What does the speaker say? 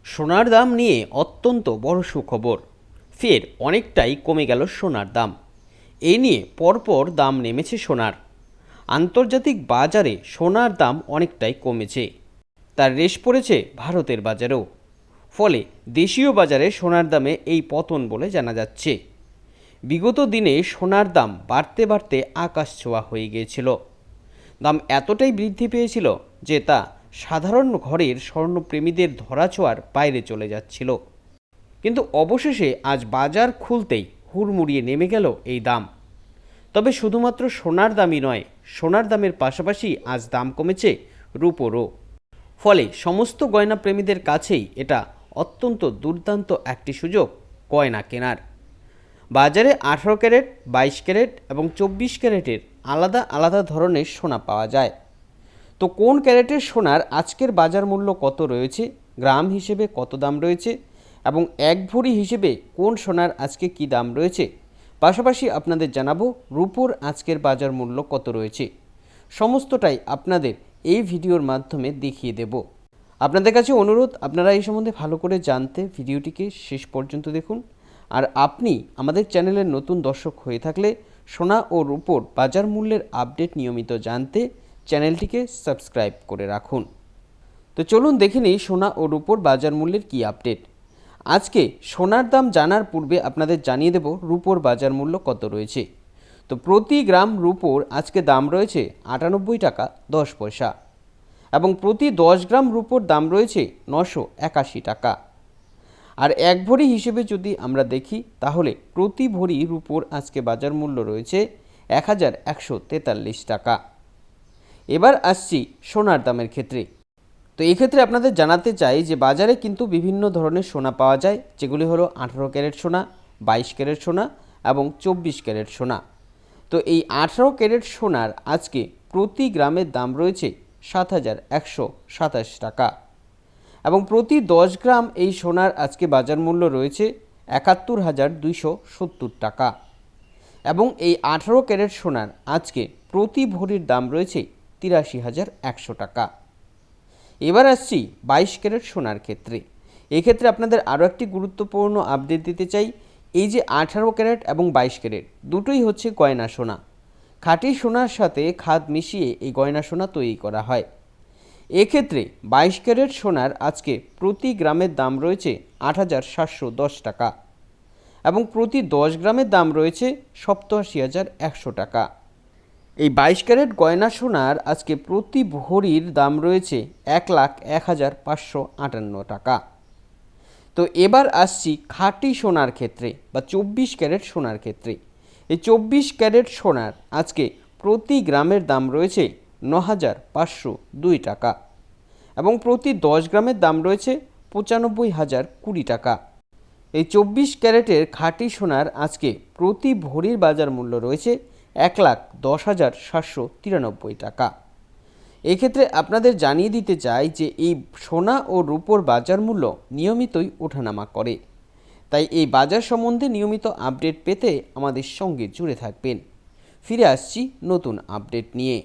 সোনার দাম নিয়ে অত্যন্ত বড় সুখবর। ফের অনেকটাই কমে গেল সোনার দাম। এ নিয়ে পরপর দাম নেমেছে সোনার। আন্তর্জাতিক বাজারে সোনার দাম অনেকটাই কমেছে, তার রেশ পড়েছে ভারতের বাজারেও। ফলে দেশীয় বাজারে সোনার দামে এই পতন বলে জানা যাচ্ছে। বিগত দিনে সোনার দাম বাড়তে বাড়তে আকাশ ছোঁয়া হয়ে গিয়েছিল। দাম এতটাই বৃদ্ধি পেয়েছিল যে তা সাধারণ ঘরের স্বর্ণপ্রেমীদের ধরাছোঁয়ার বাইরে চলে যাচ্ছিল। কিন্তু অবশেষে আজ বাজার খুলতেই হুড়মুড়িয়ে নেমে গেল এই দাম। তবে শুধুমাত্র সোনার দামই নয়, সোনার দামের পাশাপাশি আজ দাম কমেছে রূপোরও। ফলে সমস্ত গয়না প্রেমীদের কাছেই এটা অত্যন্ত দুর্দান্ত একটি সুযোগ গয়না কেনার। বাজারে 18 ক্যারেট, 22 ক্যারেট এবং 24 ক্যারেটের আলাদা আলাদা ধরনের সোনা পাওয়া যায়। তো কোন ক্যারেটের সোনার আজকের বাজার মূল্য কত রয়েছে, গ্রাম হিসেবে কত দাম রয়েছে এবং এক ভরি হিসেবে কোন সোনার আজকে কি দাম রয়েছে, পাশাপাশি আপনাদের জানাবো রূপোর আজকের বাজার মূল্য কত রয়েছে। সমস্তটাই আপনাদের এই ভিডিওর মাধ্যমে দেখিয়ে দেব। আপনাদের কাছে অনুরোধ, আপনারা এই সম্বন্ধে ভালো করে জানতে ভিডিওটিকে শেষ পর্যন্ত দেখুন। আর আপনি আমাদের চ্যানেলের নতুন দর্শক হয়ে থাকলে সোনা ও রূপোর বাজার মূল্যের আপডেট নিয়মিত জানতে চ্যানেলটিকে সাবস্ক্রাইব করে রাখুন। তো চলুন দেখে নিই সোনা ও রূপোর বাজার মূল্যের কী আপডেট। আজকে সোনার দাম জানার পূর্বে আপনাদের জানিয়ে দেব রূপোর বাজার মূল্য কত রয়েছে। তো প্রতি গ্রাম রূপোর আজকে দাম রয়েছে 98 টাকা 10 পয়সা এবং প্রতি 10 গ্রাম রূপোর দাম রয়েছে 981 টাকা। আর এক ভরি হিসেবে যদি আমরা দেখি তাহলে প্রতি ভরি রূপোর আজকে বাজার মূল্য রয়েছে 1143 টাকা। এবার আসছি সোনার দামের ক্ষেত্রে। তো এই ক্ষেত্রে আপনাদের জানাতে চাই যে বাজারে কিন্তু বিভিন্ন ধরনের সোনা পাওয়া যায়, যেগুলি হলো 18 ক্যারেট সোনা, 22 ক্যারেট সোনা এবং 24 ক্যারেট সোনা। তো এই 18 ক্যারেট সোনার আজকে প্রতি গ্রামের দাম রয়েছে 7127 টাকা এবং প্রতি 10 গ্রাম এই সোনার আজকে বাজার মূল্য রয়েছে 71,270 টাকা এবং এই 18 ক্যারেট সোনার আজকে প্রতি ভরির দাম রয়েছে 83,100 টাকা। এবার আসছি 22 ক্যারেট সোনার ক্ষেত্রে। এক্ষেত্রে আপনাদের আরও একটি গুরুত্বপূর্ণ আপডেট দিতে চাই। এই যে 18 ক্যারেট এবং 22 ক্যারেট দুটোই হচ্ছে গয়না সোনা। খাঁটি সোনার সাথে খাদ মিশিয়ে এই গয়না সোনা তৈরি করা হয়। এক্ষেত্রে 22 ক্যারেট সোনার আজকে প্রতি গ্রামের দাম রয়েছে 8,710 টাকা এবং প্রতি 10 গ্রামের দাম রয়েছে 87,100 টাকা। এই 22 ক্যারেট গয়না সোনার আজকে প্রতি ভরির দাম রয়েছে 1,01,558 টাকা। তো এবার আসছি খাঁটি সোনার ক্ষেত্রে বা 24 ক্যারেট সোনার ক্ষেত্রে। এই 24 ক্যারেট সোনার আজকে প্রতি গ্রামের দাম রয়েছে 9,502 টাকা এবং প্রতি 10 গ্রামের দাম রয়েছে 95,020 টাকা। এই 24 ক্যারেটের খাঁটি সোনার আজকে প্রতি ভরির বাজার মূল্য রয়েছে 1,10,793 টাকা। এক্ষেত্রে আপনাদের জানিয়ে দিতে চাই যে এই সোনা ও রূপোর বাজার মূল্য নিয়মিতই ওঠানামা করে, তাই এই বাজার সম্বন্ধে নিয়মিত আপডেট পেতে আমাদের সঙ্গে জুড়ে থাকবেন। ফিরে আসছি নতুন আপডেট নিয়ে।